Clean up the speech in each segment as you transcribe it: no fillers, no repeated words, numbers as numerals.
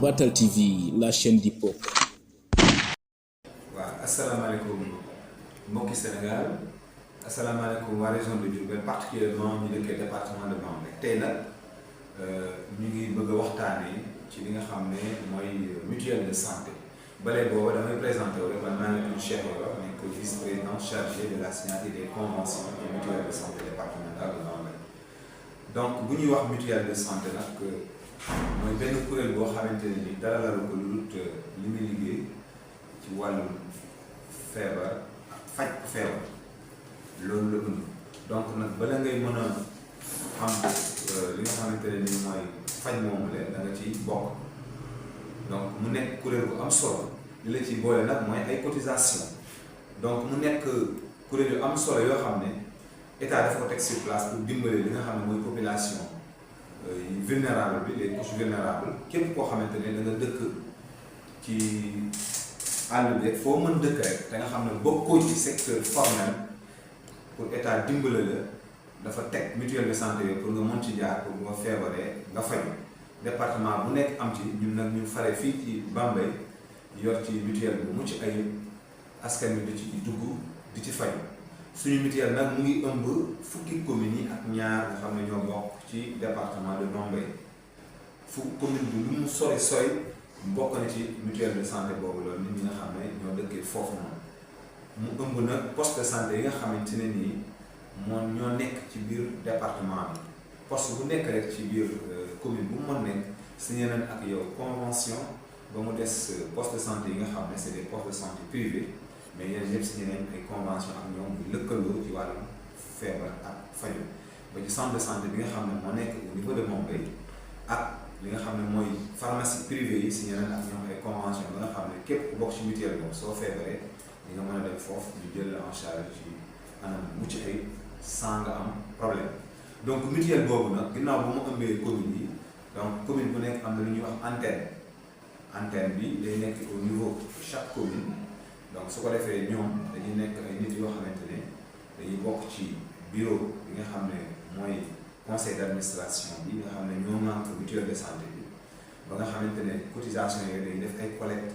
Batal TV, la chaîne du peuple. Assalamualaikum mbokki Sénégal, assalamualaikum waa région de Diourbel, particulièrement ñu dëkkee département de Bambey. Tey nag ñu ngi bëgg a waxtaanee ci li nga xam ne mooy mutuelle de santé. Balee booba damay présenté wu rek man maa ngi tudd Cheikh Yoro, nekk vice-président chargé de la signature des conventions de mutuelle de santé départementale de Bambey. Donc bu ñuy wax mutuelle de santé nag mooy benn kuréel boo xamante ne ni dara lalu ko lu dul li muy liggéey ci wàllu feebar ak faj ku feebar loolu la ënd. Donc nag bala ngay mën a am li nga xamante ne ni mooy faj moomu leen da nga ciy bokk. Donc mu nekk kuréel bu am solo li la ciy boole nag mooy ay cotisation. Donc mu nekk kuréel yu am solo yoo xam ne état dafa ko teg sur place pour dimbale li nga xam ne mooy population vulnérable bi, les couches vulnérables, képp koo xamante ne da nga dëkk ci àll bi foo mën dëkk rek da nga xam ne bokkoo ci secteur formel pour état dimbale la dafa teg mutuelle de santé yooyu pour nga mën ci jaar pour nga feebaree nga faju. Département bu nekk am ci ñun nag ñu fare fii ci Bambey yor ci mutuelle bu mucc ayib askan wi di ci dugg di ci faju. Suñu mutuelle nag mu ngi ëmb fukki communes yi ak ñaar nga xam ne ñoo bokk ci département de Bambey. fu commune bi lu mu sori bokk na ci mutuelle de santé boobu loolu nit ñi nga xam ne ñoo dëkkee foofu noonu. mu ëmb nag poste de santé yi nga xamante ne nii moom ñoo nekk ci biir département bi. Poste bu nekk rek ci biir commune bu mu mën nekk signé nañ ak yow convention ba mu des poste de santé yi nga xam ne c'est des postes de santé privés. Mais yéen ñëpp signé nañ ay convention ak ñoom bu lëkkaloo ci wàllum feebar ak faju ba ci centre de santé bi nga xam ne moo nekk au niveau de Bambey ak li nga xam ne mooy pharmacie privée yi signé nañ ak ñoom ay convention ba nga xam ne képp ku bokk ci mutuelle boobu soo feebaree di nga mën a dem foofu ñu jël la en charge ci anam mucc ay sans nga am problème. Donc mutuelle boobu nag ginnaaw bu mu ëmbee commune yi donc commune bu nekk am na lu ñuy wax antenne bi day nekk au niveau de chaque commune. Donc su ko defee ñoom dañuy nekk ay nit yoo xamante ne dañuy bokk ci bureau bi nga xam ne mooy conseil d'administration bi nga xam ne ñoo nànk mutuelle de santé bi ba nga xamante ne cotisation yooyu dañuy def ay collecte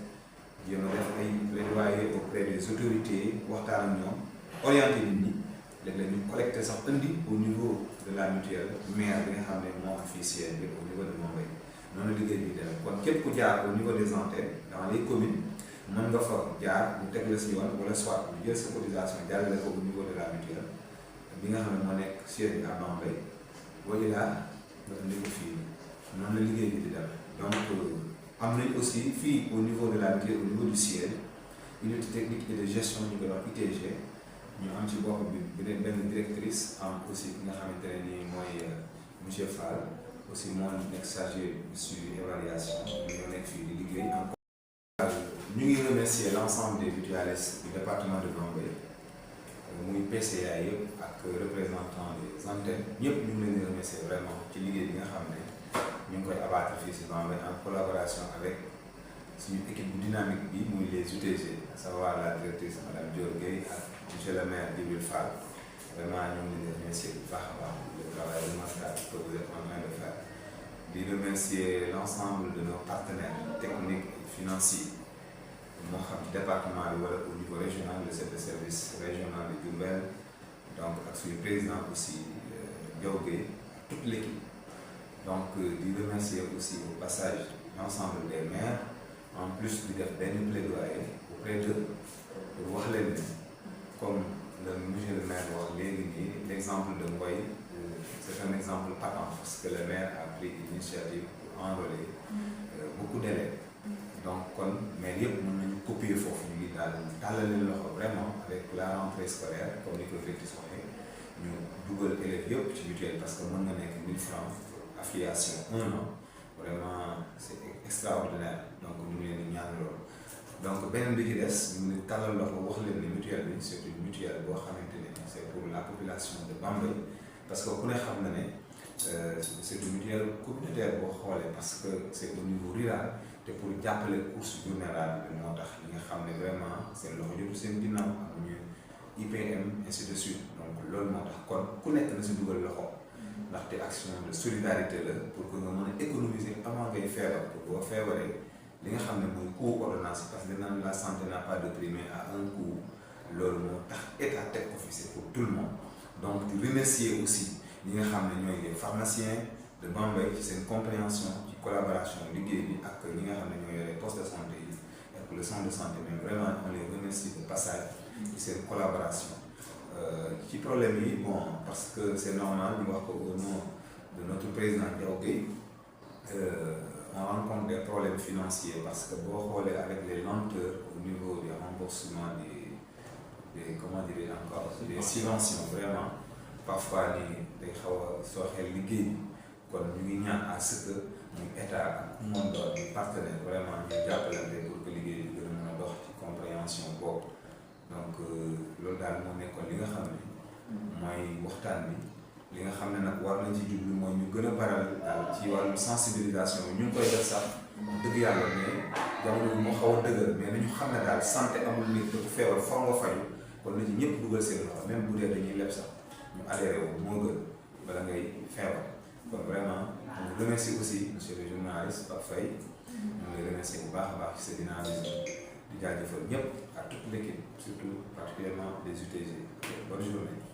jéem a def ay plaidoyer auprès des autorités waxtaan ak ñoom orienté nit ñi léeg-léeg ñu collecté sax indi au niveau de la mutuelle maire bi nga xam ne moo am fii siège bi au niveau de Bambey noonu liggéey bi demee kon képp ku jaar au niveau des antennes dans les communes. Mën nga fa jaar ñu teg la si yoon wala soit ñu jël sa cotisation jàllale ko au niveau de la mutuelle bi nga xam ne moo nekk siège bi à Bambey boo jëlaat nga indi ko fii noonu la liggéey bi di dem. Donc am nañ aussi fii au niveau de la mutuelle au niveau du siège unité technique et de gestion ñu koy wax UTG ñu am ci bopp bi benn directrice am aussi ki nga xamante ne nii mooy monsieur Fall aussi moo nekk chargé du suivi évaluation ñoo nekk fii di liggéey. Ñu ngi remercier l'ensemble des mutualistes du département de Bambey muy PCA yëpp ak représentant des antennes ñëpp ñu ngi leen di remercier vraiment ci liggéey bi nga xam ne ñu ngi koy abattre fii si Bambey en collaboration avec suñu équipe bu dynamique bi muy les UTG à savoir la directrice madame Dior Gueye ak monsieur le maire Djibril Fall. Vraiment ñu ngi leen di remercier bu baax a baax le travail remarquable que vous êtes en train de faire. Di remercier l'ensemble de nos partenaires techniques et financiers. Moo xam ci département bi wala au niveau régional le chef de service régional de Diourbel donc ak suñu président aussi Diaw Gueye toute l'équipe. Donc di remercier aussi au passage l'ensemble des maires en plus di def benn plaidoyer auprès d'eux pour wax leen ne comme le monsieur le maire wax léegi nii l'exemple de Ngoye c'est un exemple patent parce que le maire a pris une initiative pour enrôler beaucoup d'élèves. Donc kon mais yëpp mën nañu copier foofu ñu ngi daal tàllal leen loxo vraiment avec la rentrée scolaire comme ni ko directrice waxee ñu dugal élèves yëpp ci mutuelle parce que mën nga nekk 1000 francs affiliation 1 an vraiment c'est extraordinaire donc ñu ngi leen di ñaan loolu. Donc beneen bi ci des ñu ngi tàllal loxo wax leen ni mutuelle bi c'est une mutuelle boo xamante ne c'est pour la population de Bambey parce que ku ne xam na ne c'est une mutuelle communautaire boo xoolee parce que c'est au niveau rural te pour jàppale course vulnérable bi moo tax li nga xam ne vraiment seen loxo jotu seen ginnaaw amuñu IPM ainsi de suite donc loolu moo tax kon ku nekk na si dugal loxo ndaxte action de solidarité la pour que nga mën a économiser avant ngay feebar pour boo feebaree li nga xam ne mooy coût ordonnance parce que naan la santé n'a pas de prix mais à un coût loolu moo tax état teg ko fi c'est pour tout le monde donc di remercier aussi ñi nga xam ne ñooy les pharmaciens de Bambey ci seen compréhension ci collaboration liggéey bi ak ñi nga xam ne ñooy les postes de santé yi ak le centre de santé mais vraiment on les remercie de passage ci seen collaboration ci problème yi bon parce que c'est normal ñu wax ko au nom de notre président Diao Gueye on rencontre des problèmes financiers parce que boo xoolee avec les lenteurs au niveau du remboursement des comment dire encore des subventions vraiment parfois ni day xaw a sooxeel liggéey bi kon ñu ngi ñaan à ce que ñu état ak monde di partenaire vraiment ñu jàppalante pour que liggéey bi gën a mën a dox ci compréhension boobu donc loolu daal moo nekkoon li nga xam ne mooy waxtaan bi li nga xam ne nag war nañ ci jublu mooy ñu gën a baral daal ci wàllu sensibilisation bi ñu ngi koy def sax dëgg yàlla mais jamono bi moo xaw a dëgër mais nañu xam ne daal santé amul nit dafa feebar foog nga faju kon na ci ñëpp dugal seen loxo même bu dee dañuy leb sax ñu adhéré wu moo gën bala ngay feebar kon vraiment ñu remercie aussi monsieur le journaliste Pape Faye ñu ngi lay remercier bu baax a baax ci sa dynamisme di jaajëfal ñëpp à toute l'équipe surtout particulièrement les UTG bonne journée.